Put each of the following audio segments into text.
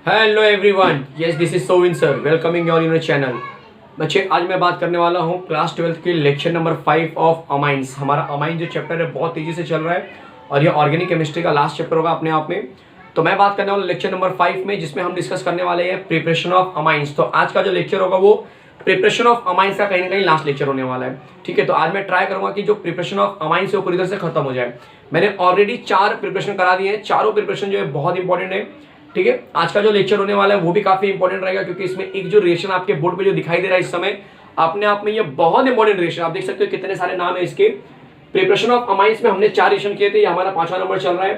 Hello everyone, yes this is सोविन sir, welcoming you on your channel. बच्चे, आज मैं बात करने वाला हूँ क्लास 12th के लेक्चर नंबर 5 ऑफ अमाइंस। हमारा अमाइन जो चैप्टर है बहुत तेजी से चल रहा है और ये ऑर्गेनिक केमिस्ट्री का लास्ट चैप्टर होगा अपने आप में। तो मैं बात करने वाला लेक्चर नंबर 5 में, जिसमें हम डिस्कस करने वाले हैं प्रिपरेशन ऑफ अमाइंस। तो आज का जो लेक्चर होगा वो प्रिपरेशन ऑफ अमाइंस का कहीं ना कहीं लास्ट लेक्चर होने वाला है। ठीक है, तो आज मैं ट्राई करूंगा कि जो प्रिपरेशन ऑफ अमाइंस है वो पूरी तरह से खत्म हो जाए। मैंने ऑलरेडी 4 प्रिपरेशन करा दिए हैं, चारों प्रिपरेशन जो है बहुत इंपॉर्टेंट है। ठीक है, आज का जो लेक्चर होने वाला है वो भी काफी इंपॉर्टेंट रहेगा, क्योंकि इसमें एक जो रिएक्शन आपके बोर्ड पे जो दिखाई दे रहा है इस समय, अपने आप में ये बहुत इंपॉर्टेंट रिएक्शन। आप देख सकते हो कितने सारे नाम है इसके। प्रिपरेशन ऑफ अमाइंस में हमने 4 रिएक्शन किए थे, ये हमारा 5वां नंबर चल रहा है।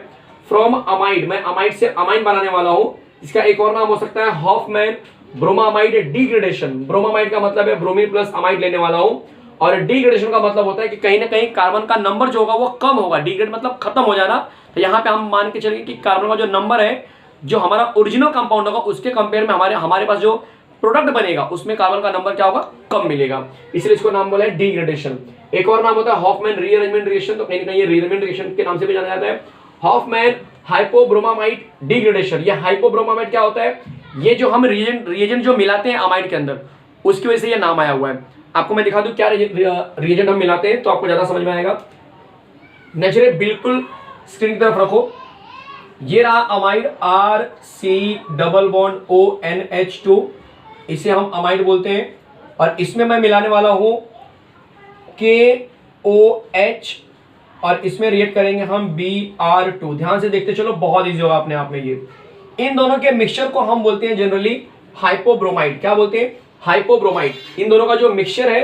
फ्रॉम अमाइड, मैं अमाइड से अमाइन बनाने वाला हूँ। इसका एक और नाम हो सकता है हॉफमैन ब्रोमामाइड डिग्रेडेशन। ब्रोमामाइड का मतलब है ब्रोमीन प्लस अमाइड लेने वाला हूँ, और डिग्रेडेशन का मतलब होता है कि कहीं ना कहीं कार्बन का नंबर जो होगा वो कम होगा। डिग्रेड मतलब खत्म हो जाना। तो यहाँ पे हम मान के चलेंगे कि कार्बन का जो नंबर है, जो हमारा ओरिजिनल कंपाउंड होगा उसके कंपेयर में हमारे पास जो प्रोडक्ट बनेगा उसमें कार्बन का नंबर क्या होगा, कम मिलेगा। इसलिए इसको नाम बोला है डिग्रेडेशन। एक और नाम होता है हॉफमैन रीअरेंजमेंट रिएक्शन। तो कहीं ना कहीं ये रीअरेंजमेंट रिएक्शन के नाम से भी जाना जाता है। Hofmann hypobromamide degradation. ये हाइपोब्रोमामाइड क्या होता है, ये जो हम रिएजेंट जो मिलाते हैं अमाइड के अंदर, उसकी वजह से ये नाम आया हुआ है। आपको मैं दिखा दूं क्या रिएजेंट हम मिलाते हैं, तो आपको ज्यादा समझ में आएगा। नेचुरल बिल्कुल स्क्रीन की तरफ रखो। ये रहा amide RC double bond ONH2, इसे हम अमाइड बोलते हैं। और इसमें मैं मिलाने वाला हूं KOH, और इसमें रिएक्ट करेंगे हम Br2। ध्यान से देखते चलो, बहुत इजी होगा अपने आप में ये। इन दोनों के मिक्सचर को हम बोलते हैं जनरली हाइपोब्रोमाइड। क्या बोलते हैं, हाइपोब्रोमाइड। इन दोनों का जो मिक्सचर है,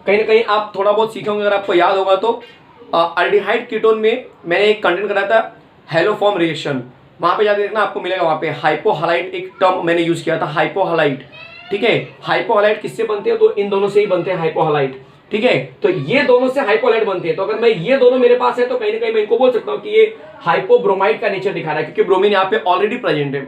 कहीं ना कहीं आप थोड़ा बहुत सीखे होंगे, अगर आपको याद होगा तो अल्डिहाइड कीटोन में मैंने एक कंटेंट कराया था हेलोफॉर्म रिएक्शन, वहां पे जाके देखना आपको मिलेगा। वहां पे हाइपोहलाइट एक टर्म मैंने यूज किया था, हाइपोहलाइट। ठीक है, हाइपोहलाइट किससे बनते हैं, तो इन दोनों से ही बनते हैं हाइपोहलाइट। ठीक है, तो ये दोनों से हाइपोहलाइट बनते हैं। तो अगर मैं ये दोनों मेरे पास है तो कहीं ना कहीं मैं इनको बोल सकता हूँ कि ये हाइपोब्रोमाइड का नेचर दिखा रहा है, क्योंकि ब्रोमीन यहाँ पे ऑलरेडी प्रेजेंट है।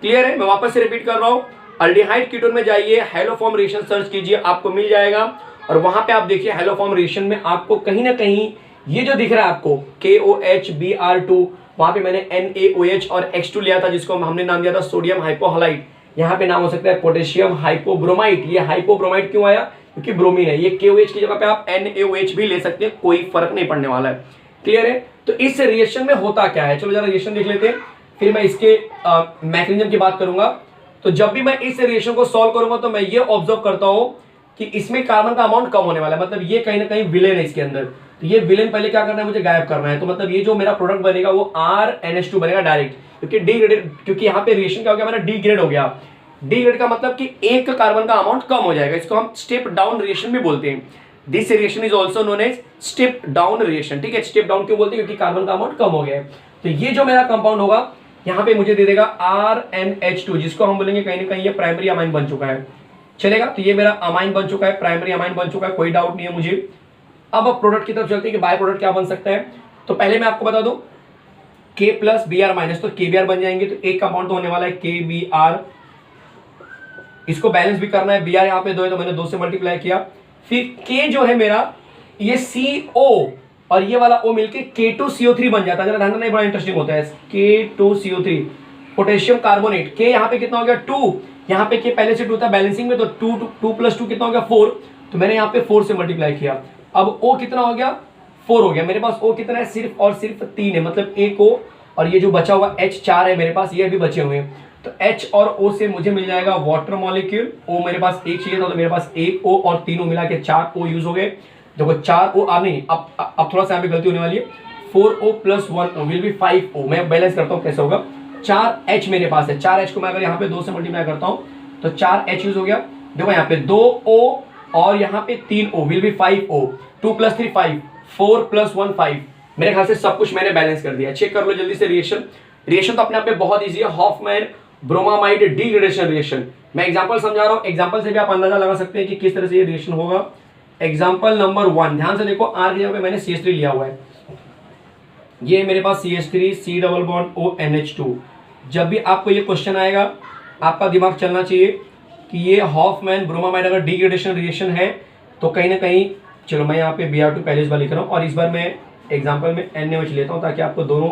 क्लियर है, मैं वापस से रिपीट कर रहा हूँ। अल्डिहाइड कीटोन में जाइए, हेलोफॉर्म रिएक्शन सर्च कीजिए, आपको मिल जाएगा। और वहां पे आप देखिए हेलोफॉर्म रिएक्शन में आपको कहीं ना कहीं ये जो दिख रहा है आपको KOH Br2, वहां पे मैंने NaOH और X2 लिया था, जिसको हमने नाम दिया था सोडियम हाइपोहलाइट। यहाँ पे नाम हो सकता है पोटेशियम हाइपोब्रोमाइड। ये हाइपोब्रोमाइड क्यों आया, क्योंकि ब्रोमीन है। ये KOH की जगह पे आप NaOH भी ले सकते हैं, कोई फर्क नहीं पड़ने वाला है। क्लियर है, तो इस रिएक्शन में होता क्या है, चलो जरा रिएक्शन देख लेते हैं, फिर मैं इसके मैकेनिज्म की बात करूंगा। तो जब भी मैं इस रिएक्शन को सॉल्व करूंगा तो मैं ये ऑब्जर्व करता हूं कि इसमें कार्बन का अमाउंट कम होने वाला है, मतलब ये कहीं ना कहीं विलेन है इसके अंदर। तो ये विलेन पहले क्या करना है, मुझे गायब करना है। तो मतलब ये जो मेरा प्रोडक्ट बनेगा वो RNH2 बनेगा डायरेक्ट, क्योंकि डिग्रेडेड, क्योंकि यहाँ पे रिएक्शन क्या हो गया, मेरा डिग्रेड हो गया। डिग्रेड का मतलब कि एक कार्बन का अमाउंट कम हो जाएगा। इसको हम स्टेप डाउन रिएक्शन भी बोलते हैं। This reaction is also known as step down reaction. ठीक है, स्टेप डाउन क्यों बोलते हैं, क्योंकि कार्बन का अमाउंट कम हो गया है। तो ये जो मेरा कंपाउंड होगा यहाँ पे मुझे दे देगा RNH2, जिसको हम बोलेंगे कहीं ना कहीं ये प्राइमरी अमाइन बन चुका है। चलेगा, तो ये मेरा अमाइन बन चुका है, प्राइमरी अमाइन बन चुका है, कोई डाउट नहीं है मुझे। अब प्रोडक्ट की तरफ चलते हैं कि बाय प्रोडक्ट क्या बन सकता है। तो पहले मैं आपको बता दूं K प्लस Br माइनस, तो KBr बन जाएंगे। तो एक कंपाउंड तो होने वाला है KBr, इसको बैलेंस भी करना है। Br यहाँ पे 2 है तो मैंने 2 से मल्टीप्लाई किया। फिर K जो है मेरा, ये CO और ये वाला O मिलके K2CO3 बन जाता है। जरा ध्यान, नहीं बड़ा इंटरेस्टिंग होता है। K2CO3 potassium carbonate. K यहाँ पे कितना हो गया 2, यहाँ पे K पहले से 2 था बैलेंसिंग में, तो 2 प्लस 2 कितना हो गया 4। तो मैंने यहाँ पे 4 से मल्टीप्लाई किया। अब O कितना हो गया 4 हो गया। मेरे पास O कितना है, सिर्फ और सिर्फ 3 है, मतलब एक O, और ये जो बचा हुआ H 4 है मेरे पास, ये भी बचे हुए हैं। तो H और O से मुझे मिल जाएगा वाटर मॉलिक्यूल। O मेरे पास एक चाहिए था, तो मेरे पास एक O और 3 O मिला के 4 O यूज हो गए। देखो 4 O, नहीं, अब थोड़ा सा यहाँ पे गलती होने वाली है। 4O plus 1O will be 5O। मैं बैलेंस करता हूँ कैसे होगा। 4H मेरे पास है, 4H को मैं अगर यहाँ पे 2 से मल्टीप्लाई करता हूँ तो 4H यूज हो गया। देखो यहाँ पे 2O और यहाँ पे 3O will be 5O। 2 plus 3 5, 4 plus 1 5। मेरे ख्याल से सब कुछ मैंने बैलेंस कर दिया। चेक कर लो जल्दी से रिएक्शन। रिएक्शन तो अपने आप में बहुत ईजी है, हॉफमैन ब्रोमामाइड डिग्रेडेशन रिएक्शन। मैं एग्जांपल समझा रहा हूँ, एग्जांपल से भी आप अंदाजा लगा सकते हैं कि किस तरह से ये रिएक्शन होगा। एग्जांपल नंबर 1, ध्यान से देखो, R की जगह पे मैंने CH3 लिया हुआ है। ये मेरे पास CH3 C double bond ONH2। जब भी आपको ये क्वेश्चन आएगा, आपका दिमाग चलना चाहिए कि ये हॉफमैन ब्रोमामाइड अगर डिग्रेडेशन रिएक्शन है तो कहीं ना कहीं, चलो मैं यहाँ पे Br2 पहले इस बार लिख रहा हूँ, और इस बार मैं एग्जांपल में NaOH लेता हूँ ताकि आपको दोनों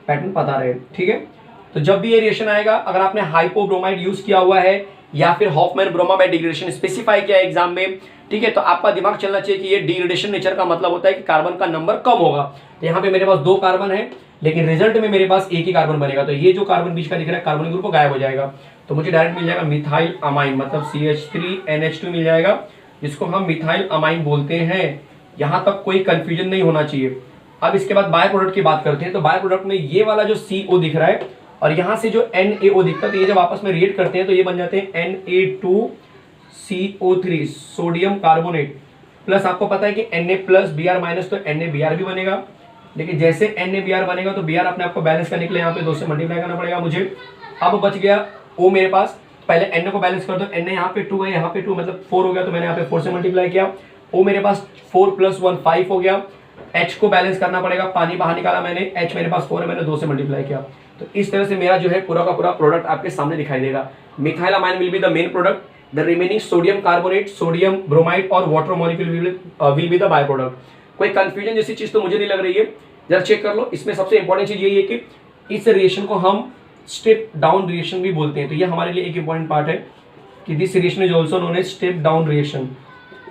पैटर्न पता रहे। ठीक है, तो जब भी ये रिएक्शन आएगा, अगर आपने हाइपोब्रोमाइड यूज किया हुआ है या फिर हॉफमैन ब्रोमाबाइट डिग्रेडेशन स्पेसिफाई किया है एग्जाम में, ठीक है, तो आपका दिमाग चलना चाहिए कि ये डिग्रेडेशन नेचर का मतलब होता है कि कार्बन का नंबर कम होगा। तो यहाँ पे मेरे पास 2 कार्बन है, लेकिन रिजल्ट में मेरे पास एक ही कार्बन बनेगा, तो ये जो कार्बन बीच का दिख रहा है कार्बन ग्रुप गायब हो जाएगा। तो मुझे डायरेक्ट मिल जाएगा मिथाइल अमाइन, मतलब CH3NH2 मिल जाएगा, जिसको हम मिथाइल अमाइन बोलते हैं। यहाँ तक कोई कंफ्यूजन नहीं होना चाहिए। अब इसके बाद बाय प्रोडक्ट की बात करते हैं। तो बाय प्रोडक्ट में ये वाला जो CO दिख रहा है और यहाँ से जो NaO दिखता है, तो ये जब आपस में रिएक्ट करते हैं तो ये बन जाते हैं Na2CO3 सोडियम कार्बोनेट, प्लस आपको पता है कि Na प्लस Br माइनस, तो NaBr भी बनेगा। लेकिन जैसे NaBr बनेगा तो Br अपने आप को बैलेंस करने के लिए यहाँ पे 2 से मल्टीप्लाई करना पड़ेगा मुझे। अब बच गया O मेरे पास, पहले Na को बैलेंस कर दो, Na यहाँ पे 2 है, यहाँ पे 2 मतलब 4 हो गया, तो मैंने यहाँ पे 4 से मल्टीप्लाई किया। O मेरे पास 4 + 1 5 हो गया। H को बैलेंस करना पड़ेगा, पानी बाहर निकाला मैंने, H मेरे पास 4 है, मैंने 2 से मल्टीप्लाई किया। तो इस तरह से मेरा जो है पूरा का पूरा प्रोडक्ट आपके सामने दिखाई देगा। Methyl amine will be the main product, the remaining sodium carbonate, sodium bromide और water molecule will be the by product. कोई कंफ्यूजन जैसी चीज तो मुझे नहीं लग रही है, जरा चेक कर लो। इसमें सबसे इंपॉर्टेंट चीज यही है कि इस रिएक्शन को हम स्टेप डाउन रिएक्शन भी बोलते हैं। तो ये हमारे लिए एक इंपॉर्टेंट पार्ट है कि this reaction is also known as step down reaction.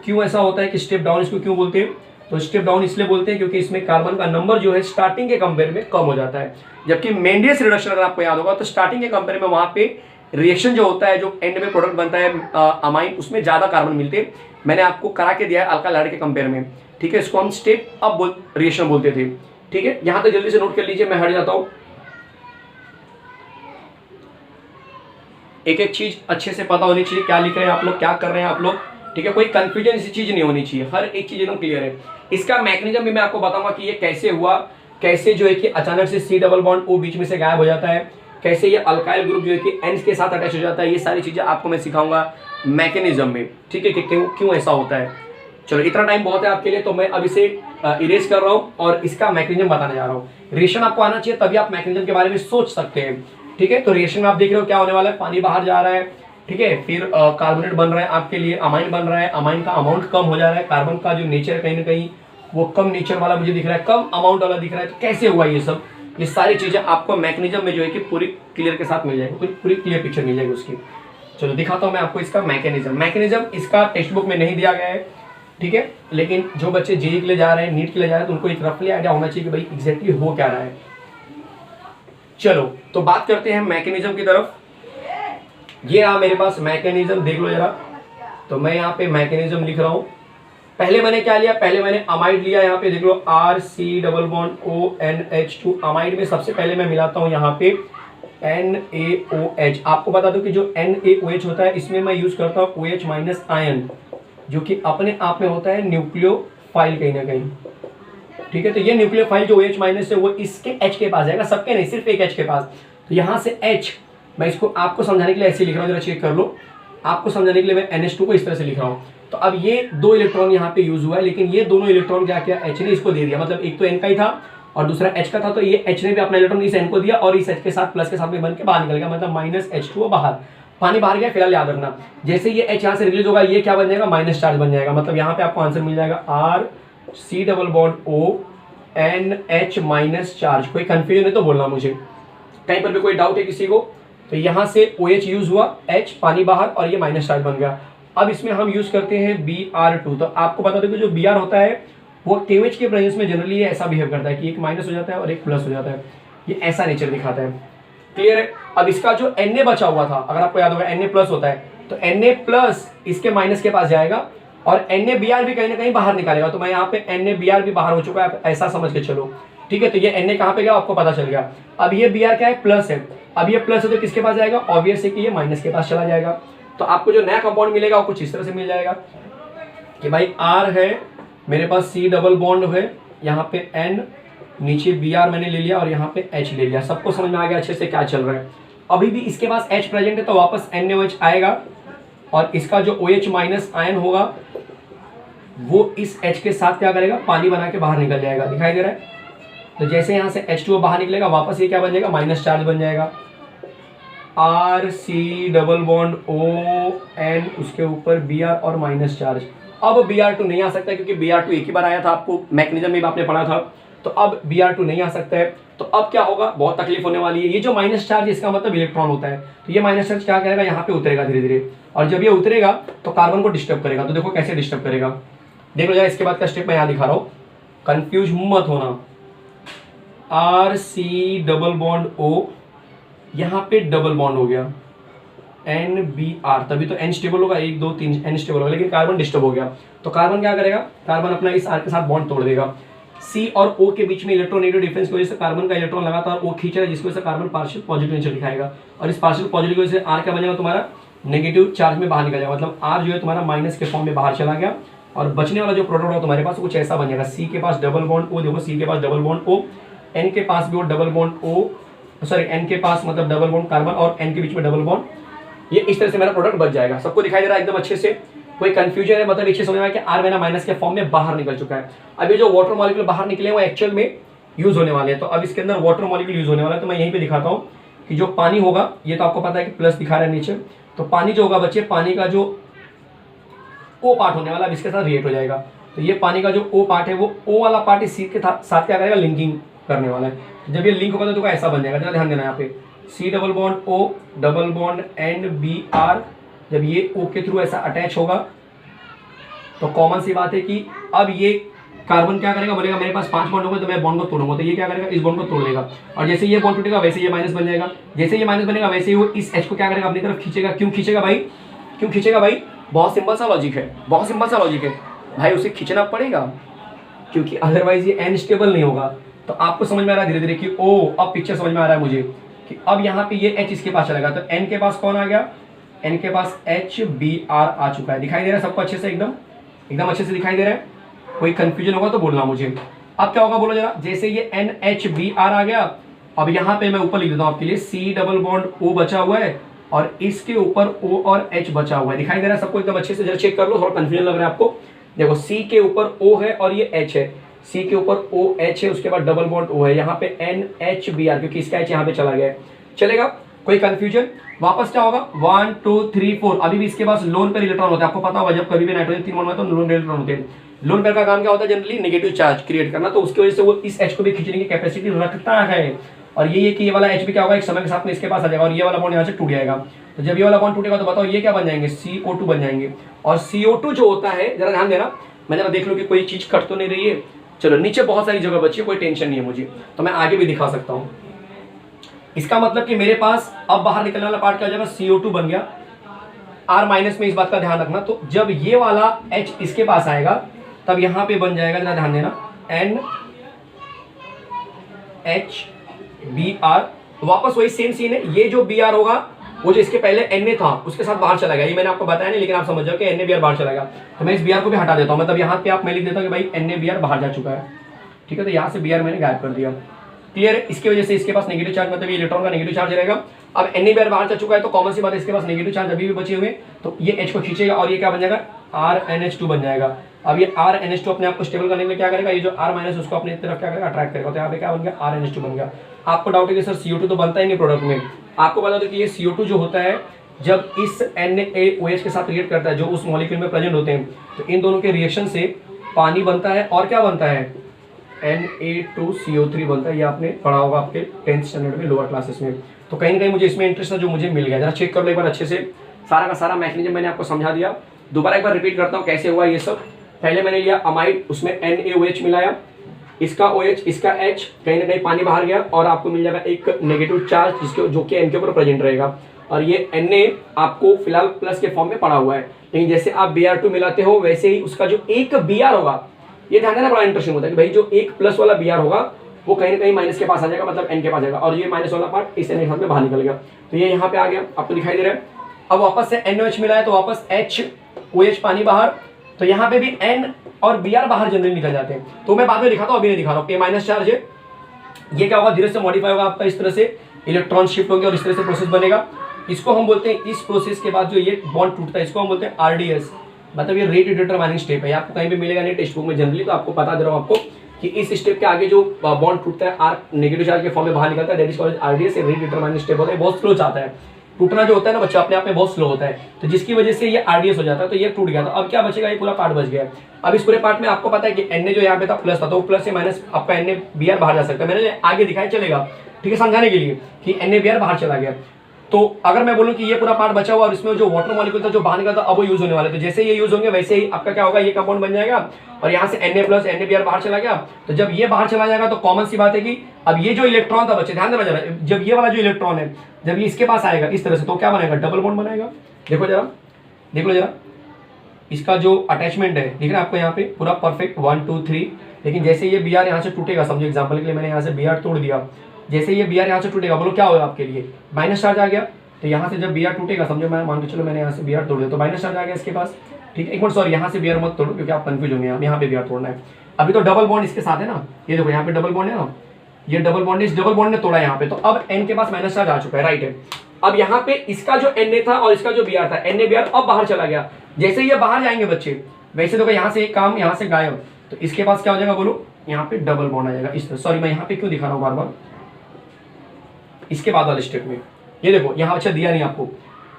क्यों ऐसा होता है कि स्टेप डाउन इसको क्यों बोलते हैं? तो स्टेप डाउन इसलिए बोलते हैं क्योंकि इसमें कार्बन का नंबर जो है स्टार्टिंग के कंपेयर में कम हो जाता है, जबकि मेंडियस रिडक्शन अगर आपको याद होगा तो स्टार्टिंग के कंपेयर में वहां पे रिएक्शन जो होता है, जो एंड में प्रोडक्ट बनता है अमाइन, उसमें ज्यादा कार्बन मिलते हैं। मैंने आपको करा के दिया है अल्कालाइड के कंपेयर में, ठीक है। इसको हम स्टेप अप रिएक्शन बोलते थे, ठीक है। यहां तक जल्दी से नोट कर लीजिए, मैं हट जाता हूं। एक एक चीज अच्छे से पता होनी चाहिए, क्या लिख रहे हैं आप लोग, क्या कर रहे हैं आप लोग, ठीक है। कोई कंफ्यूजन इसी चीज नहीं होनी चाहिए, हर एक चीज एकदम क्लियर है। इसका मैकेनिज्म भी मैं आपको बताऊंगा कि ये कैसे हुआ, कैसे जो है कि अचानक से C डबल बॉन्ड O बीच में से गायब हो जाता है, कैसे ये अल्काइल ग्रुप जो है कि N के साथ अटैच हो जाता है। ये सारी चीजें आपको मैं सिखाऊंगा मैकेनिज्म में, ठीक है, कि क्यों ऐसा होता है। चलो इतना टाइम बहुत है आपके लिए, तो मैं अब इसे इरेज कर रहा हूँ और इसका मैकेनिज्म बताने जा रहा हूँ। रिएक्शन आपको आना चाहिए, तभी आप मैकेनिज्म के बारे में सोच सकते हैं, ठीक है। तो रिएक्शन में आप देख रहे हो क्या होने वाला है, पानी बाहर जा रहा है, ठीक है, फिर कार्बोनेट बन रहा है आपके लिए, अमाइन बन रहा है, अमाइन का अमाउंट कम हो जा रहा है, कार्बन का जो नेचर है कहीं ना कहीं वो कम नेचर वाला मुझे दिख रहा है, कम अमाउंट वाला दिख रहा है। तो कैसे हुआ ये सब, ये सारी चीजें आपको मैकेनिज्म में जो है कि पूरी क्लियर के साथ मिल जाएगी, पूरी क्लियर पिक्चर मिल जाएगी उसकी। चलो दिखाता हूँ मैं आपको इसका मैकेनिज्म इसका टेक्स्ट बुक में नहीं दिया गया है, ठीक है, लेकिन जो बच्चे जेईई के लिए जा रहे हैं, नीट के लिए जा रहे हैं, तो उनको एक रफली आइडिया होना चाहिए कि भाई एग्जैक्टली हो क्या रहा है। चलो तो बात करते हैं मैकेनिज्म की तरफ। ये रहा मेरे पास मैकेनिज्म, देख लो जरा। तो मैं यहाँ पे मैकेनिज्म लिख रहा हूँ। पहले मैंने क्या लिया, पहले मैंने अमाइड लिया, यहाँ पे देख लो RC double bond ONH2। Amide में सबसे पहले मैं मिलाता हूँ यहाँ पे NaOH। आपको बता दूं कि जो NaOH होता है इसमें मैं यूज करता हूँ OH माइनस आयन, जो कि अपने आप में होता है न्यूक्लियोफाइल कहीं ना कहीं, ठीक है। तो ये न्यूक्लियोफाइल जो OH माइनस है वो इसके H के पास जाएगा, सबके नहीं, सिर्फ एक H के पास। तो यहाँ से H, मैं इसको आपको समझाने के लिए ऐसे लिख रहा हूँ, जरा चेक कर लो। आपको समझाने के लिए मैं NH2 को इस तरह से लिख रहा हूँ। तो अब ये 2 इलेक्ट्रॉन यहाँ पे यूज हुआ है, लेकिन ये दोनों इलेक्ट्रॉन क्या किया, H ने इसको दे दिया, मतलब एक तो N का ही था और दूसरा H का था। तो ये H ने भी अपना इलेक्ट्रॉन इस N को दिया और इस H के साथ प्लस के साथ में बन के बाहर निकल गया, मतलब -H2O बाहर, पानी बाहर गया। फिलहाल याद रखना, जैसे ये H यहाँ से रिलीज होगा, ये क्या बन जाएगा, माइनस चार्ज बन जाएगा। मतलब यहाँ पे आपको आंसर मिल जाएगा RC double bond ONH minus charge. कोई कंफ्यूजन है तो बोलना मुझे, कहीं पर भी कोई डाउट है किसी को। तो यहाँ से OH यूज हुआ, H पानी बाहर और ये माइनस चार्ज बन गया। अब इसमें हम यूज करते हैं Br2। तो आपको बता दो कि जो Br होता है वो KOH के प्रेजेंस में जनरली ये ऐसा बिहेव करता है कि एक माइनस हो जाता है और एक प्लस हो जाता है, ये ऐसा नेचर दिखाता है, क्लियर है। अब इसका जो Na बचा हुआ था, अगर आपको याद होगा Na प्लस होता है, तो Na प्लस इसके माइनस के पास जाएगा और NaBr भी कहीं ना कहीं बाहर निकालेगा। तो मैं यहाँ पे NaBr भी बाहर हो चुका है, ऐसा समझ के चलो, ठीक है। तो ये Na कहाँ पे गया आपको पता चल गया। अब ये Br क्या है, प्लस है। अब ये प्लस है तो किसके पास जाएगा, ऑब्वियस है कि ये माइनस के पास चला जाएगा। तो आपको जो नया कंपाउंड मिलेगा वो कुछ इस तरह से मिल जाएगा कि भाई R है मेरे पास, C डबल बॉन्ड है, यहाँ पे N, नीचे Br मैंने ले लिया और यहाँ पे H ले लिया। सबको समझ में आ गया अच्छे से क्या चल रहा है। अभी भी इसके पास H प्रेजेंट है तो वापस NaOH आएगा और इसका जो OH माइनस आयन होगा वो इस H के साथ क्या करेगा, पानी बना के बाहर निकल जाएगा, दिखाई दे रहा है। तो जैसे यहाँ से H2O बाहर निकलेगा, वापस ये क्या बन जाएगा, माइनस चार्ज बन जाएगा। RC डबल बॉन्ड ON, उसके ऊपर Br और माइनस चार्ज। अब Br2 नहीं आ सकता क्योंकि Br2 एक ही बार आया था, आपको मैकेनिज्म में आपने पढ़ा था। तो अब Br2 नहीं आ सकता है। तो अब क्या होगा, बहुत तकलीफ होने वाली है। ये जो माइनस चार्ज इसका मतलब इलेक्ट्रॉन होता है, तो ये माइनस चार्ज क्या करेगा, यहाँ पे उतरेगा धीरे धीरे, और जब ये उतरेगा तो कार्बन को डिस्टर्ब करेगा। तो देखो कैसे डिस्टर्ब करेगा, देख लो जरा। इसके बाद का स्टेप मैं यहाँ दिखा रहा हूँ, कंफ्यूज मत होना। RC डबल बॉन्ड O, यहाँ पे डबल बॉन्ड हो गया NBr, तभी तो N स्टेबल होगा, 1 2 3 N स्टेबल होगा, लेकिन कार्बन डिस्टर्ब हो गया। तो कार्बन क्या करेगा, कार्बन अपना इस R के साथ बॉन्ड तोड़ देगा। C और O के बीच में इलेक्ट्रोनेगेटिव डिफरेंस की वजह से कार्बन का इलेक्ट्रॉन लगातार O खींच रहा है, जिसकी वजह से कार्बन पार्शियल पॉजिटिव नेचर दिखाएगा, और इस पार्शियल पॉजिटिव की वजह से R क्या बनेगा तुम्हारा, नेगेटिव चार्ज में बाहर निकल जाएगा। मतलब R जो है तुम्हारा माइनस के फॉर्म में बाहर चला गया, और बचने वाला जो प्रोडक्ट होगा तुम्हारे पास कुछ ऐसा बन जाएगा। C के पास डबल बॉन्ड O, देखो C के पास डबल बॉन्ड O, N के पास भी वो double bond O, sorry N के पास मतलब डबल बॉन्ड कार्बन और N के बीच में डबल बॉन्ड। ये इस तरह से मेरा प्रोडक्ट बच जाएगा। सबको दिखाई दे रहा है एकदम अच्छे से, कोई कंफ्यूजन है, मतलब एक चीज समझ में आया कि R मेरा माइनस के फॉर्म में बाहर निकल चुका है। अब ये जो वाटर मॉलिक्यूल बाहर निकले वो एक्चुअल में यूज होने वाले हैं। तो अब इसके अंदर वाटर मॉलिक्यूल यूज होने वाला है। तो मैं यहीं पे दिखाता हूँ कि जो पानी होगा, ये तो आपको पता है कि प्लस दिखा रहा है नीचे, तो पानी जो होगा बच्चे, पानी का जो O पार्ट होने वाला है इसके साथ रिएक्ट हो जाएगा। तो ये पानी का जो O पार्ट है, वो O वाला पार्ट इस C के साथ क्या करेगा, लिंकिंग करने वाला है। जब ये लिंक होगा तो ऐसा बन जाएगा, जरा ध्यान देना यहाँ पे, C double bond O double bond NBr। जब ये O के थ्रू ऐसा अटैच होगा तो कॉमन सी बात है कि अब ये कार्बन क्या करेगा, बोलेगा मेरे पास 5 बॉन्ड होंगे तो मैं बॉन्ड को तोड़ूंगा। तो ये क्या करेगा, इस बॉन्ड को तोड़ देगा, और जैसे ये बॉन्ड टूटेगा वैसे ये माइनस बन जाएगा। जैसे ये माइनस बनेगा वैसे ही वो इस H को क्या करेगा, अपनी तरफ खींचेगा। क्यों खींचेगा भाई, क्यों खींचेगा भाई, बहुत सिंपल सा लॉजिक है, बहुत सिंपल सा लॉजिक है भाई, उसे खींचना पड़ेगा क्योंकि अदरवाइज ये N स्टेबल नहीं होगा। तो आपको समझ में आ रहा है धीरे धीरे कि ओ, अब पिक्चर समझ में आ रहा है मुझे कि अब यहाँ पे ये H इसके पास चलेगा। तो N के पास कौन आ गया, N के पास HBr आ चुका है। दिखाई दे रहा है सबको अच्छे से, एकदम एकदम अच्छे से दिखाई दे रहा है। कोई कंफ्यूजन होगा तो बोलना मुझे। अब क्या होगा बोलो जरा, जैसे ये NHBr आ गया, अब यहाँ पे मैं ऊपर लिख देता हूँ आपके लिए, C डबल बॉन्ड O बचा हुआ है और इसके ऊपर O और H बचा हुआ है। दिखाई दे रहा है सबको एकदम अच्छे से, जरा चेक कर लो, थोड़ा कंफ्यूजन लग रहा है आपको। देखो C के ऊपर O है और ये H है, C के ऊपर OH है, उसके बाद डबल बॉन्ड O है, यहाँ पे NHBr, क्योंकि इसका H यहाँ पे चला गया है। चलेगा, कोई कंफ्यूजन। वापस क्या होगा, 1 2 3 4, अभी भी इसके पास लोन पेयर इलेक्ट्रॉन होता है। आपको पता होगा जब कभी भी नाइट्रोजन 3 बॉन्ड होता है तो लोन पेयर इलेक्ट्रॉन होते हैं। लोन पेयर का काम क्या होता है, जनरली नेगेटिव चार्ज क्रिएट करना, तो उसकी वजह से वो इस H को भी खींचने की कैपेसिटी रखता है। और ये कि ये वाला H भी क्या होगा, एक समय के साथ में इसके पास आ जाएगा और ये वाला बॉन्ड यहाँ से टूट जाएगा। तो जब ये वाला बॉन्ड टूटेगा तो बताओ ये क्या बन जाएंगे, CO2 बन जाएंगे। और CO2 जो होता है, जरा ध्यान देना, मैं जरा देख लूँ कि कोई चीज कट तो नहीं रही है। चलो, नीचे बहुत सारी जगह बची है, कोई टेंशन नहीं है मुझे, तो मैं आगे भी दिखा सकता हूँ। इसका मतलब कि मेरे पास अब बाहर निकलने वाला पार्ट क्या हो जाएगा, CO2 बन गया। R माइनस में इस बात का ध्यान रखना, तो जब ये वाला H इसके पास आएगा तब यहाँ पे बन जाएगा, जरा ध्यान देना, NHBr। वापस वही सेम सीन है, ये जो Br होगा वो जो इसके पहले Na था उसके साथ बाहर चला गया। ये मैंने आपको बताया नहीं, लेकिन आप समझ जाओ कि NaBr बाहर चला गया। तो मैं इस Br को भी हटा देता हूँ, मतलब यहाँ पे आप मैं लिख देता हूँ कि भाई NaBr बाहर जा चुका है। ठीक है, तो यहाँ से Br मैंने गायब कर दिया। क्लियर है, इसकी वजह से इसके पास नेगेटिव चार्ज, मतलब ये इलेक्ट्रॉन का नेगेटिव चार्ज रहेगा। अब NaBr बाहर जा चुका है तो कॉमन सी बात है, इसके पास नेगेटिव चार्ज अभी भी बचे हुए, तो ये H को खींचेगा और ये क्या बन जाएगा, RNH2 बन जाएगा। अब ये RNH2 अपने आप को स्टेबल करने के लिए क्या करेगा, ये जो R माइनस उसको अपनी तरफ क्या करेगा, अट्रैक्ट करेगा। तो यहाँ पे क्या बन गया, RNH2 बन गया। आपको डाउट है कि सर CO2 तो बनता ही नहीं प्रोडक्ट में। आपको बता दो कि ये CO2 जो होता है जब इस NaOH के साथ रिएक्ट करता है, जो उस मॉलिक्यूल में प्रेजेंट होते हैं, तो इन दोनों के रिएक्शन से पानी बनता है और क्या बनता है, Na2CO3 बनता है। ये आपने पढ़ा होगा आपके 10th स्टैंडर्ड में, लोअर क्लासेस में। तो कहीं ना कहीं मुझे इसमें इंटरेस्ट था जो मुझे मिल गया। जरा चेक कर लो एक बार अच्छे से, सारा का सारा मैकेनिज्म मैंने आपको समझा दिया। दोबारा एक बार रिपीट करता हूँ कैसे हुआ ये सब। पहले मैंने लिया अमाइड, उसमें NaOH मिलाया, इसका OH इसका H, कहीं ना कहीं पानी बाहर गया और आपको मिल जाएगा एक नेगेटिव चार्ज जिसके जो कि N के ऊपर प्रेजेंट रहेगा। और ये Na आपको फिलहाल प्लस के फॉर्म में पड़ा हुआ है, लेकिन जैसे आप Br2 मिलाते हो वैसे ही उसका जो एक Br होगा, ये ध्यान देना बड़ा इंटरेस्टिंग होता है कि भाई जो एक प्लस वाला Br होगा वो कहीं ना कहीं माइनस के पास आ जाएगा, मतलब N के पास जाएगा, और ये माइनस वाला पार्ट इस N के साथ में बाहर निकल गया। तो ये यहाँ पे आ गया, आपको दिखाई दे रहा है। अब वापस से NOH मिला है तो वापस HOH पानी बाहर, तो यहाँ पे भी N और Br बाहर जनरली निकल जाते हैं। तो मैं बाद में दिखाता हूँ, अभी नहीं दिखा रहा हूँ। ये माइनस चार्ज है, ये क्या होगा, धीरे से मॉडिफाई होगा आपका, इस तरह से इलेक्ट्रॉन शिफ्ट होंगे और इस तरह से प्रोसेस बनेगा। इसको हम बोलते हैं, इस प्रोसेस के बाद जो ये बॉन्ड टूटता है इसको हम बोलते हैं RDS, मतलब ये रेट डिटरमाइनिंग स्टेप है। आपको कहीं भी मिलेगा नहीं टेक्स्ट बुक में जनरली, तो आपको बता दे रहा हूँ आपको कि इस स्टेप के आगे जो बॉन्ड टूटता है R नेगेटिव चार्ज के फॉर्म में बाहर निकलता है, that is called RDS। Rate determining step होता है, बहुत स्लो जाता है। टूटना जो होता है ना बच्चा अपने आप में बहुत स्लो होता है, तो जिसकी वजह से ये आरडीएस हो जाता है, तो ये टूट गया। तो अब क्या बचेगा, ये पूरा पार्ट बच गया। अब इस पूरे पार्ट में आपको पता है कि एन जो यहाँ पे था प्लस था, तो प्लस से माइनस आपका एन बी आर बाहर जा सकता है। मैंने आगे दिखाया चलेगा, ठीक है, समझाने के लिए कि एन बी आर बाहर चला गया। तो अगर मैं बोलूं कि ये पूरा पार्ट बचा हुआ और इसमें जो वाटर मॉलिक्यूल था जो बाहर निकला था, अब वो यूज होने वाले, तो जैसे ये यूज होंगे वैसे ही आपका क्या होगा, ये कंपाउंड बन जाएगा और यहाँ से Na प्लस NaBr बाहर चला गया। तो जब ये बाहर चला जाएगा तो कॉमन सी बात है कि अब ये जो इलेक्ट्रॉन था बच्चे ध्यान देना जरा, जब ये वाला जो इलेक्ट्रॉन है जब ये इसके पास आएगा इस तरह से, तो क्या बनेगा, डबल बॉन्ड बनाएगा। देखो जरा, देख लो जरा, इसका जो अटैचमेंट है दिख रहा है आपको यहाँ पे पूरा परफेक्ट 1 2 3। लेकिन जैसे ये Br यहाँ से टूटेगा, समझो एग्जाम्पल के लिए मैंने यहाँ से Br तोड़ दिया, जैसे ये Br यहाँ से टूटेगा, बोलो क्या होगा आपके लिए, माइनस चार्ज आ गया। तो यहाँ से जब Br टूटेगा, समझो मैं मान के चलो मैंने यहाँ से Br तोड़ दिया, तो माइनस चार्ज आ गया इसके पास, ठीक है। एक मिनट सॉरी, यहाँ से Br मत तोड़ो क्योंकि आप कंफ्यूज होंगे, यहाँ पे Br तोड़ना है। अभी तो डबल बॉन्ड इसके साथ है ना, ये देखो यहाँ पे डबल बॉन्ड है ना, ये डबल बॉन्ड, इस डबल बॉन्ड ने तोड़ा यहाँ पे, तो अब N के पास माइनस चार्ज आ चुका है, राइट है। अब यहाँ पे इसका जो Na था और इसका जो Br था, NaBr अब बाहर चला गया। जैसे ये बाहर जाएंगे बच्चे, वैसे देखो यहाँ से एक काम, यहाँ से गायब, तो इसके पास क्या हो जाएगा बोलो, यहाँ पे डबल बॉन्ड आ जाएगा इस तरह। सॉरी मैं यहाँ पे क्यों दिखा रहा हूँ बार बार, इसके बाद वाले स्टेप में ये देखो यहाँ अच्छा दिया नहीं आपको,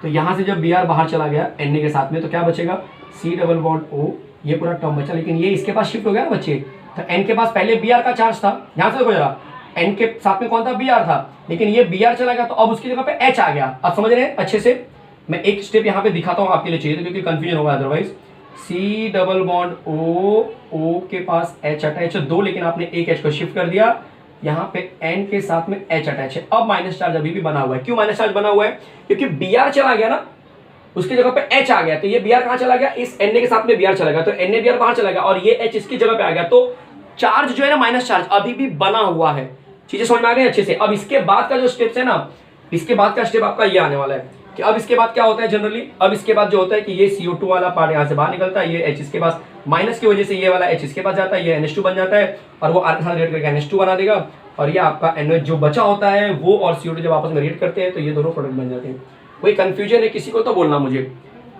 तो यहाँ से जब Br बाहर चला गया Na के साथ में, तो क्या बचेगा, C डबल बॉन्ड O, ये पूरा टर्म बचा। लेकिन ये इसके पास शिफ्ट हो गया ना बच्चे, तो N के पास पहले Br का चार्ज था, यहाँ से देखो जरा, N के साथ में कौन था, Br था, लेकिन ये Br चला गया तो अब उसकी जगह पे H आ गया। अब समझ रहे हैं अच्छे से, मैं एक स्टेप यहाँ पे दिखाता हूँ आपके लिए चाहिए, क्योंकि कंफ्यूजन होगा otherwise. C double bond O के पास H अटैच है 2, लेकिन आपने एक H को शिफ्ट कर दिया, यहाँ पे N के साथ में H अटैच है। अब माइनस चार्ज अभी भी बना हुआ है। क्यों माइनस चार्ज बना हुआ है, क्योंकि Br चला गया ना, उसकी जगह पे H आ गया, तो ये Br कहाँ चला गया, इस Na के साथ में Br चला गया, तो NaBr बाहर चला गया और ये H इसकी जगह पे आ गया, तो चार्ज जो है ना माइनस चार्ज अभी भी बना हुआ है। चीजें समझ में आ गई अच्छे से। अब इसके बाद का जो स्टेप है ना, इसके बाद का स्टेप आपका ये आने वाला है कि अब इसके बाद क्या होता है जनरली, अब इसके बाद जो होता है कि ये CO2 वाला पार्ट यहाँ से बाहर निकलता है, ये H इसके पास, माइनस की वजह से ये वाला H इसके पास जाता है, ये NH2 बन जाता है और वो R के साथ रिएक्ट करके NH2 बना देगा, और ये आपका NH जो बचा होता है वो और CO2 जब आपस में रिएक्ट करते हैं तो ये दोनों प्रोडक्ट बन जाते हैं। कोई कंफ्यूजन है किसी को तो बोलना मुझे,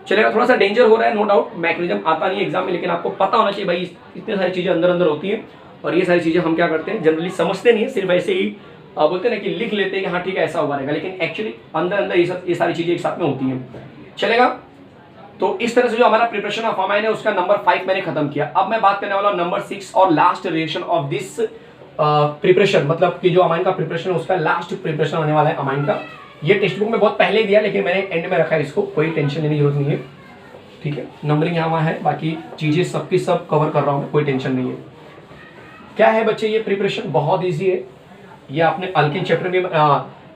चलेगा। थोड़ा सा डेंजर हो रहा है नो डाउट, मैकेनिज्म आता नहीं एग्जाम में, लेकिन आपको पता होना चाहिए भाई इतनी सारी चीजें अंदर अंदर होती हैं, और ये सारी चीजें हम क्या करते हैं जनरली समझते नहीं है, सिर्फ ऐसे ही बोलते हैं ना कि लिख लेते हैं कि हाँ ठीक है ऐसा होगा रहेगा, लेकिन एक्चुअली अंदर अंदर ये सारी चीजें एक साथ में होती हैं। चलेगा, तो इस तरह से जो हमारा प्रिपरेशन ऑफ अमाइन है उसका नंबर 5 मैंने खत्म किया। अब मैं बात करने वाला हूँ नंबर 6 और last reaction of this preparation, मतलब कि जो अमाइन का प्रिपरेशन है उसका लास्ट प्रिपरेशन होने वाला है अमाइन का। ये टेक्स्ट बुक में बहुत पहले दिया, लेकिन मैंने एंड में रखा है इसको, कोई टेंशन लेने की जरूरत नहीं है, ठीक है। नंबरिंग यहाँ है, बाकी चीजें सबकी सब कवर कर रहा हूँ मैं, कोई टेंशन नहीं है। क्या है बच्चे ये प्रिपरेशन, बहुत ईजी है। ये आपने अल्किन चैप्टर में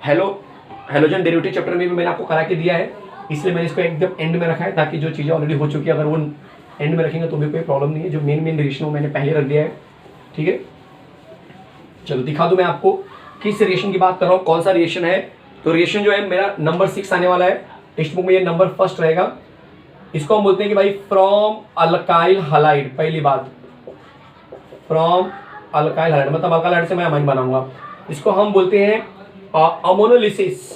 हेलोजन डेरिवेटिव चैप्टर में भी मैंने आपको करा के दिया है, इसलिए मैंने इसको एकदम एंड में रखा है ताकि जो चीज़ें ऑलरेडी हो चुकी है अगर वो एंड में रखेंगे तो भी कोई प्रॉब्लम नहीं है। जो मेन रिएक्शन मैंने पहले रख दिया है, ठीक है। चलो दिखा दूं मैं आपको किस रिएक्शन की बात कर रहा हूँ, कौन सा रिएक्शन है। तो रिएक्शन जो है मेरा नंबर 6 आने वाला है, टेक्स्ट बुक में ये नंबर फर्स्ट रहेगा। इसको हम बोलते हैं कि भाई फ्रॉम अल्काइल हलाइड, पहली बात फ्रॉम अल्काइल हलाइड, मतलब अल्काइल हलाइड से मैं अमाइन बनाऊंगा। इसको हम बोलते हैं अमोनोलिसिस,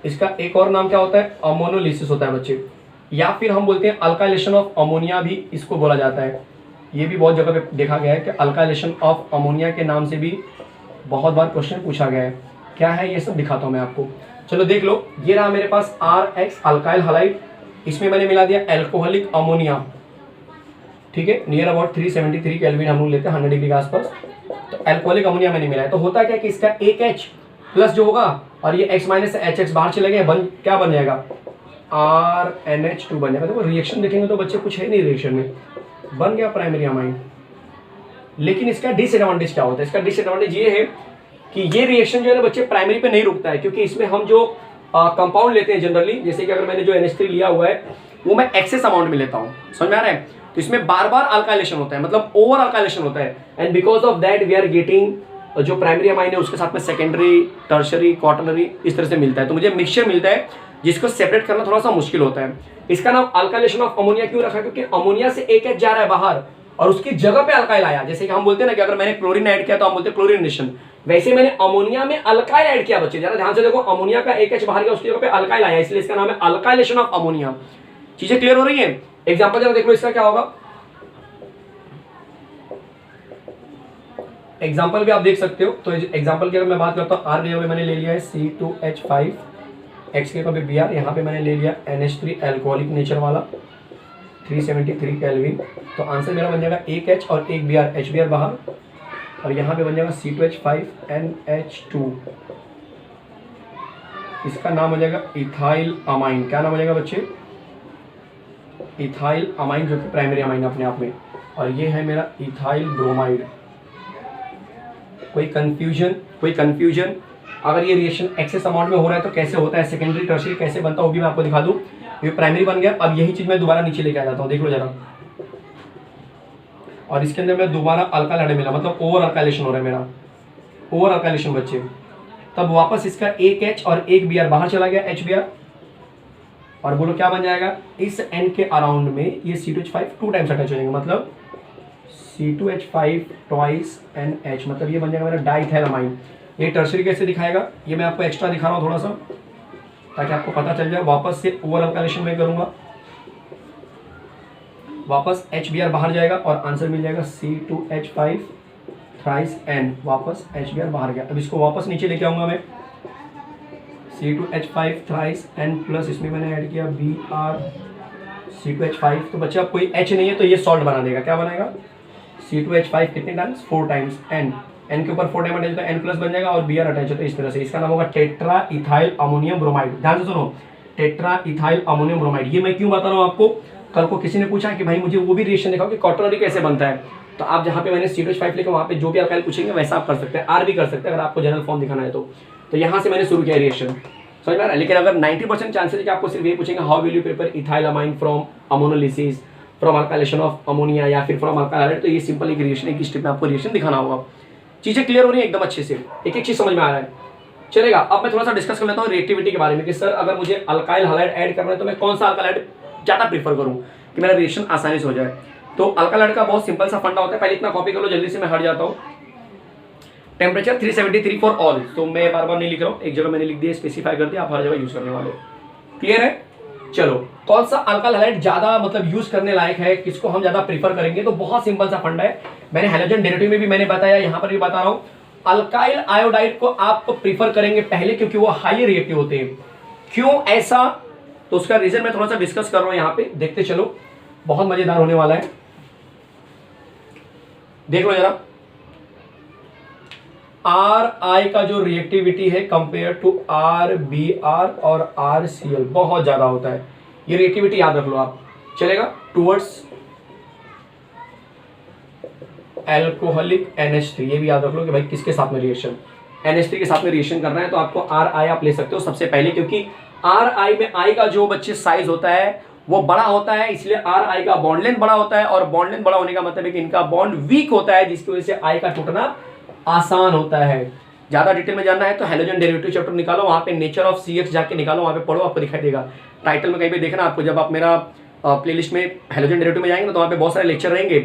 इसका एक और नाम क्या होता है, अमोनोलिसिस होता है बच्चे, या फिर हम बोलते हैं अल्काइलेशन ऑफ अमोनिया भी इसको बोला जाता है। ये भी बहुत जगह पे देखा गया है कि अल्काइलेशन ऑफ अमोनिया के नाम से भी बहुत बार क्वेश्चन पूछा गया है। क्या है ये सब दिखाता हूँ मैं आपको, चलो देख लो। ये रहा मेरे पास RX अल्काइल हलाइड, इसमें मैंने मिला दिया एल्कोहलिक अमोनिया, ठीक है, नियर अबाउट 373 केल्विन हम लोग लेते हैं 100 डिग्री के आसपास। तो एल्कोहलिक अमोनिया मैंने मिला है, तो होता क्या कि इसका एक H प्लस जो होगा और ये X माइनस से HX बाहर चले गए, क्या बन जाएगा, RNH2 बन जाएगा। देखो रिएक्शन देखेंगे तो बच्चे कुछ है नहीं, रिएक्शन में बन गया प्राइमरी अमाइन। लेकिन इसका डिसएडवांटेज क्या होता है, इसका डिसएडवांटेज ये है कि ये रिएक्शन जो है ना बच्चे प्राइमरी पे नहीं रुकता है, क्योंकि इसमें हम जो कंपाउंड लेते हैं जनरली, जैसे कि अगर मैंने जो NH3 लिया हुआ है वो मैं एक्सेस अमाउंट में लेता हूँ, समझ में आ रहा है। तो इसमें बार बार अल्काइलेशन होता है, मतलब ओवर अल्काइलेशन होता है, and because of that we are getting जो प्राइमरी अमाइन है उसके साथ में सेकेंडरी, टर्शरी, क्वार्टरनरी इस तरह से मिलता है। तो मुझे मिक्सचर मिलता है जिसको सेपरेट करना थोड़ा सा मुश्किल होता है। इसका नाम अल्काइलेशन ऑफ अमोनिया क्यों रखा, क्योंकि अमोनिया से एक H जा रहा है बाहर और उसकी जगह पे अल्काइल आया। जैसे कि हम बोलते हैं ना कि अगर मैंने क्लोरीन ऐड किया तो हम बोलते हैं क्लोरीनेशन, वैसे मैंने अमोनिया में अल्काइल ऐड किया। बच्चे जरा ध्यान से देखो, अमोनिया का एक H बाहर गया उसकी जगह पे अल्काइल आया, इसलिए इसका नाम है अल्काइलेशन ऑफ अमोनिया। चीजें क्लियर हो रही है। एग्जाम्पल जरा देख लो इसका क्या होगा, एग्जाम्पल भी आप देख सकते हो। तो एग्जाम्पल की अगर मैं बात करता हूँ, आर जगह पे मैंने ले लिया है C2H5, एक्स के पे Br, यहाँ पे मैंने ले लिया NH3 एल्कोहलिक नेचर वाला 373 केल्विन। तो आंसर मेरा बन जाएगा एक H और एक Br, HBr बाहर, और यहाँ पे बन जाएगा C2H5NH2। इसका नाम हो जाएगा इथाइल अमाइन। क्या नाम हो जाएगा बच्चे? इथाइल अमाइन, जो कि प्राइमरी अमाइन अपने आप में। और ये है मेरा इथाइल ब्रोमाइड। कोई कंफ्यूजन? अगर ये रिएक्शन एक्सेस अमाउंट में हो रहा है तो कैसे होता है, सेकेंडरी टर्शियरी कैसे बनता है वो भी मैं आपको दिखा दूं। ये प्राइमरी बन गया, अब यही चीज मैं दोबारा नीचे लेके आ जाता हूँ, देख लो जरा। और इसके अंदर मैं दोबारा अल्काइल हाइड्राइड मिला, मतलब ओवर अल्काइलेशन हो रहा है मेरा, ओवर अल्काइलेशन बच्चे। तब वापस इसका एक H और एक Br बाहर चला गया, HBr। और बोलो क्या बन जाएगा? इस N के अराउंड में ये C2H5 2 टाइम्स अटैच हो जाएंगे, मतलब C2H5 ट्वाइस NH, मतलब ये बन जाएगा मेरा डाइथाइल अमाइन। ये टर्शियरी कैसे दिखाएगा, ये मैं आपको एक्स्ट्रा दिखा रहा हूँ थोड़ा सा, ताकि आपको पता चल जाए। वापस से ओवर अल्काइलेशन में करूंगा, वापस HBr बाहर जाएगा और आंसर मिल जाएगा C2H5 थ्राइस N, वापस HBr बाहर गया। अब इसको वापस नीचे लेके आऊंगा मैं, C2H5 थ्राइस N प्लस इसमें मैंने ऐड किया Br C2H5। तो बच्चे अब कोई H नहीं है तो ये सॉल्ट बना देगा। क्या बनाएगा? C2H5 कितने टाइम्स? 4 टाइम्स N, N के ऊपर 4 टाइम अटैच होता है, N प्लस बन जाएगा और Br अटैच होता है इस तरह से। इसका नाम होगा टेट्रा इथाइल अमोनियम ब्रोमाइड। ध्यान से सुनो, टेट्रा इथाइल अमोनियम ब्रोमाइड। ये मैं क्यों बता रहा हूँ आपको, कल को किसी ने पूछा कि भाई मुझे वो भी रिएक्शन दिखाओ कि क्वार्टरनरी कैसे बनता है, तो आप जहाँ पे मैंने C2H5 लिखा वहाँ पे जो भी अल्काइल पूछेंगे वैसा आप कर सकते हैं, आर भी कर सकते हैं अगर आपको जनरल फॉर्म दिखाना है तो यहाँ से मैंने शुरू किया रिएक्शन, समझ में आ रहा है। लेकिन अगर 90% चांसेस है कि आपको सिर्फ ये पूछेंगे how will you prepare ethyl amine from ammonolysis, from alkylation of ammonia या फिर फ्रॉम अल्काइल हाइड्राइड, तो ये सिंपल एक रिएक्शन, एक स्टेप में आपको रिएक्शन दिखाना होगा। चीजें क्लियर हो रही है एकदम अच्छे से, एक एक चीज समझ में आ रहा है, चलेगा। अब मैं थोड़ा सा डिस्कस कर लेता हूँ रिएक्टिविटी के बारे में कि सर अगर मुझे अल्काइल हाइड्राइड ऐड करना है तो मैं कौन सा अल्काइल हाइड्राइड ज्यादा प्रीफर करूँ कि मेरा रिएक्शन आसानी से हो जाए। तो अल्काइल हाइड्राइड का बहुत सिंपल सा फंडा होता है, पहले इतना कॉपी कर लो जल्दी से, मैं हट जाता हूँ। टेम्परेचर 373 फॉर ऑल, तो मैं बार बार नहीं लिख रहा हूँ, एक जगह मैंने लिख दिया, स्पेसिफाई कर दिया, आप हर जगह यूज करने वाले। क्लियर है? चलो, कौन सा अल्काइल हाइड्राइड ज्यादा मतलब यूज करने लायक है, किसको हम ज्यादा प्रीफर करेंगे, तो बहुत सिंपल सा फंडा है। मैंने हैलोजन डेरिवेटिव में भी मैंने बताया, यहाँ पर भी बता रहा हूँ। अल्काइल आयोडाइड को आप प्रीफर करेंगे पहले क्योंकि वो हाई रिएक्टिव होते हैं। क्यों ऐसा? तो उसका रीजन मैं थोड़ा सा डिस्कस कर रहा हूं यहाँ पे, देखते चलो, बहुत मजेदार होने वाला है। देख लो जरा, RI का जो रिएक्टिविटी है कंपेयर टू RBr और RCl बहुत ज्यादा होता है, ये रिएक्टिविटी याद रख लो आप, चलेगा। टुवर्ड्स एल्कोहलिक NH3, ये भी याद रख लो कि भाई किसके साथ में रिएक्शन, NH3 के साथ में रिएक्शन करना है तो आपको RI आप ले सकते हो सबसे पहले, क्योंकि RI में I का जो बच्चे साइज होता है वो बड़ा होता है, इसलिए RI का बॉन्ड लेंथ बड़ा होता है, और बॉन्ड लेंथ बड़ा होने का मतलब है कि इनका बॉन्ड वीक होता है, जिसकी वजह से I का टूटना आसान होता है। ज्यादा डिटेल में जानना है तो हैलोजन डेरिवेटिव चैप्टर निकालो, वहां पे नेचर ऑफ CX जाके निकालो, वहां पे पढ़ो, आपको दिखाई देगा। टाइटल में कहीं पे देखना आपको, जब आप मेरा प्लेलिस्ट में हैलोजन डेरिवेटिव में जाएंगे ना तो वहाँ पे बहुत सारे लेक्चर रहेंगे,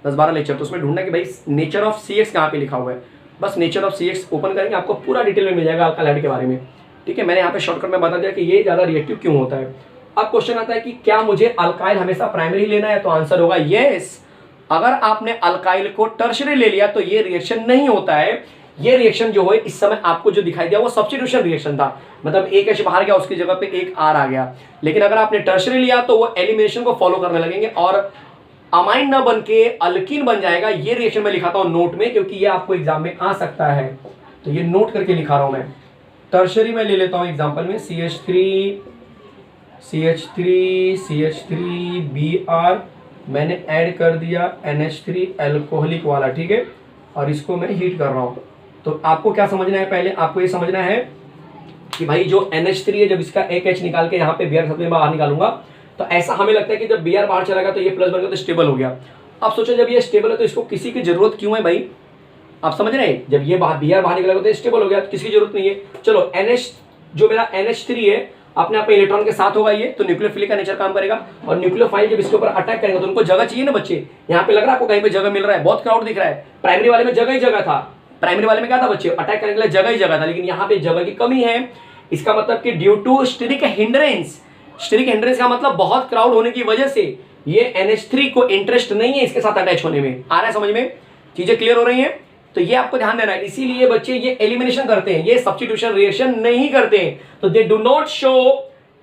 10-12 लेक्चर, तो उसमें ढूंढना कि भाई नेचर ऑफ CX कहाँ पे लिखा हुआ है। बस नेचर ऑफ CX ओपन करेंगे, आपको पूरा डिटेल में मिल जाएगा अल्काइल हाइड्राइड के बारे में, ठीक है। मैंने यहाँ पे शॉर्टकट में बता दिया कि ये ज्यादा रिएक्टिव क्यों होता है। अब क्वेश्चन आता है कि क्या मुझे अल्काइल हमेशा प्राइमरी लेना है, तो आंसर होगा यस। अगर आपने अल्काइल को टर्शियरी ले लिया तो ये रिएक्शन नहीं होता है। ये रिएक्शन जो है इस समय आपको जो दिखाई दिया वो सब्स्टिट्यूशन रिएक्शन था, मतलब एक H बाहर गया उसकी जगह पे एक R आ गया। लेकिन अगर आपने टर्शियरी लिया तो वो एलिमिनेशन को फॉलो करने लगेंगे और अमाइन न बन के अल्कीन बन जाएगा। ये रिएक्शन मैं लिखाता हूं नोट में, क्योंकि ये आपको एग्जाम में आ सकता है, तो ये नोट करके लिखा रहा हूं मैं। टर्शियरी में ले लेता हूं एग्जांपल में CH3 Br, मैंने ऐड कर दिया NH3 एल्कोहलिक वाला, ठीक है, और इसको मैं हीट कर रहा हूं। तो आपको क्या समझना है, पहले आपको ये समझना है कि भाई जो NH3 है, जब इसका एक H निकाल के यहाँ पे Br साथ में बाहर निकालूंगा तो ऐसा हमें लगता है कि जब Br बाहर चला गया तो ये प्लस बन गया तो स्टेबल हो गया। अब सोचो जब ये स्टेबल है तो इसको किसी की जरूरत क्यों है भाई, आप समझ रहे हैं। जब ये Br बाहर निकलेगा तो स्टेबल हो गया, किसकी जरूरत नहीं है। चलो NH जो मेरा NH3 है अपने आप इलेक्ट्रॉन के साथ होगा ये, तो न्यूक्लियोफिलिक का नेचर काम करेगा, और न्यूक्लियोफाइल जब इसके ऊपर अटैक करेंगे तो उनको जगह चाहिए ना बच्चे। यहाँ पे लग रहा है आपको कहीं पे जगह मिल रहा है, बहुत क्राउड दिख रहा है। प्राइमरी वाले में जगह ही जगह था, प्राइमरी वाले में क्या था बच्चे, अटैक करने के लिए जगह ही जगह था, लेकिन यहाँ पे जगह की कमी है। इसका मतलब कि due to steric hindrance, steric hindrance का मतलब बहुत क्राउड होने की वजह से ये NH3 को इंटरेस्ट नहीं है इसके साथ अटैच होने में। आ रहा है समझ में, चीजें क्लियर हो रही हैं। तो ये आपको ध्यान देना है। इसीलिए बच्चे ये एलिमिनेशन करते हैं, ये सब्स्टिट्यूशन रिएक्शन नहीं करते हैं। तो they do not show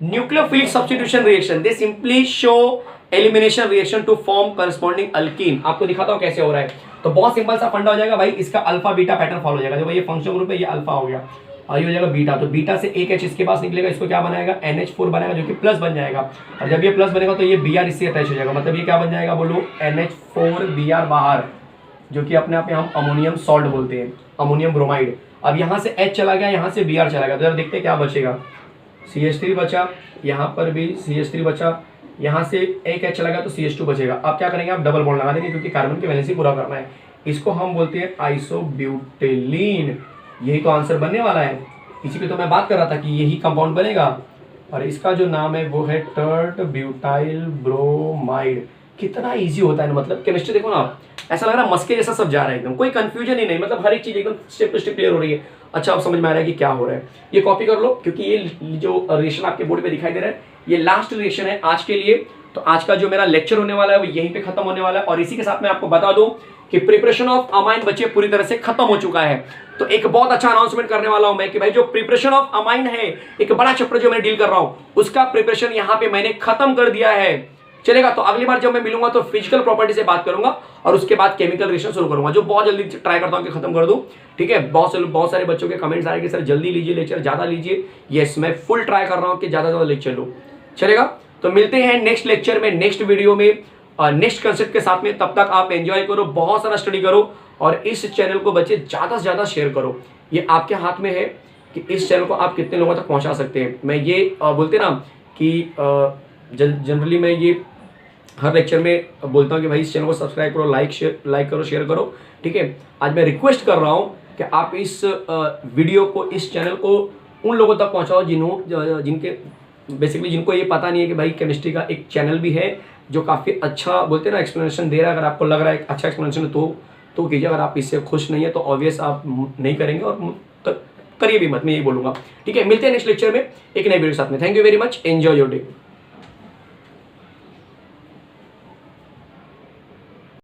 nucleophilic substitution reaction, they simply show elimination reaction to form corresponding alkene. आपको दिखाता हूं कैसे हो रहा है। तो बहुत सिंपल सा फंडा हो जाएगा भाई, इसका अल्फा बीटा पैटर्न फॉलो हो जाएगा। जब ये फंक्शन ग्रुप है, ये अल्फा हो गया और ये हो जाएगा बीटा, तो बीटा से एक H इसके पास निकलेगा, इसको क्या बनाएगा NH4 बनाएगा, जो कि प्लस बन जाएगा। और जब ये प्लस बनेगा तो ये Br इससे अटैच हो जाएगा, मतलब ये क्या बन जाएगा बोलो, NH4Br बाहर, जो कि अपने आप में हम अमोनियम सॉल्ट बोलते हैं, अमोनियम ब्रोमाइड। अब यहाँ से H चला गया, यहाँ से Br चला गया, तो जरा देखते क्या बचेगा, CH3 बचा, यहाँ पर भी CH3 बचा, यहाँ से एक H चला गया तो CH2 बचेगा। अब क्या करेंगे, आप डबल बॉन्ड लगा देंगे क्योंकि कार्बन की वैलेंसी पूरा करना है। इसको हम बोलते हैं आइसोब्यूटेलीन। यही तो आंसर बनने वाला है, इसी पे तो मैं बात कर रहा था कि यही कंपाउंड बनेगा। और इसका जो नाम है वो है टर्ट ब्यूटाइल ब्रोमाइड। कितना इजी होता है ना, मतलब केमिस्ट्री देखो ना आप, ऐसा लग रहा है मस्के जैसा सब जा रहा है एकदम, कोई कंफ्यूजन ही नहीं, मतलब हर एक चीज एकदम स्टेप टू स्टेप क्लियर हो रही है। अच्छा, अब समझ में आ रहा है कि क्या हो रहा है। ये कॉपी कर लो क्योंकि ये जो रिएक्शन आपके बोर्ड पे दिखाई दे रहा है ये लास्ट रिएक्शन है आज के लिए। तो आज का जो मेरा लेक्चर होने वाला है वो यहीं पे खत्म होने वाला है। और इसी के साथ मैं आपको बता दूं कि प्रिपरेशन ऑफ अमाइन बच्चे पूरी तरह से खत्म हो चुका है। तो एक बहुत अच्छा अनाउंसमेंट करने वाला हूं मैं कि भाई जो प्रिपरेशन ऑफ अमाइन है, एक बड़ा चैप्टर जो मैं डील कर रहा हूं, उसका प्रिपरेशन यहां पे मैंने खत्म कर दिया है। चलेगा, तो अगली बार जब मैं मिलूंगा तो फिजिकल प्रॉपर्टी से बात करूंगा और उसके बाद केमिकल रिएक्शन शुरू करूंगा, जो बहुत जल्दी ट्राई करता हूं कि खत्म कर दूं। ठीक है, बहुत सारे बच्चों के कमेंट्स आ रहे हैं कि सर जल्दी लीजिए लेक्चर, ज्यादा लीजिए। यस, मैं फुल ट्राई कर रहा हूं कि ज्यादा ज्यादा लेक्चर लो। चलेगा, तो मिलते हैं नेक्स्ट लेक्चर में, नेक्स्ट वीडियो में, नेक्स्ट कंसेप्ट के साथ में। तब तक आप एंजॉय करो, बहुत सारा स्टडी करो और इस चैनल को बच्चे ज्यादा से ज्यादा शेयर करो। ये आपके हाथ में है कि इस चैनल को आप कितने लोगों तक पहुंचा सकते हैं। मैं ये बोलते ना कि जनरली मैं ये हर लेक्चर में बोलता हूँ कि भाई इस चैनल को सब्सक्राइब करो, लाइक करो, शेयर करो। ठीक है, आज मैं रिक्वेस्ट कर रहा हूँ कि आप इस वीडियो को, इस चैनल को उन लोगों तक पहुँचाओ जिनको ये पता नहीं है कि भाई केमिस्ट्री का एक चैनल भी है जो काफ़ी अच्छा बोलते हैं ना एक्सप्लेनेशन दे रहा है। अगर आपको लग रहा है अच्छा एक्सप्लेनेशन तो कीजिए, अगर आप इससे खुश नहीं है तो ऑब्वियस आप नहीं करेंगे और करिए भी मत, मैं यही बोलूँगा। ठीक है, मिलते हैं नेक्स्ट लेक्चर में एक नए वीडियो के साथ में। Thank you very much, enjoy your day.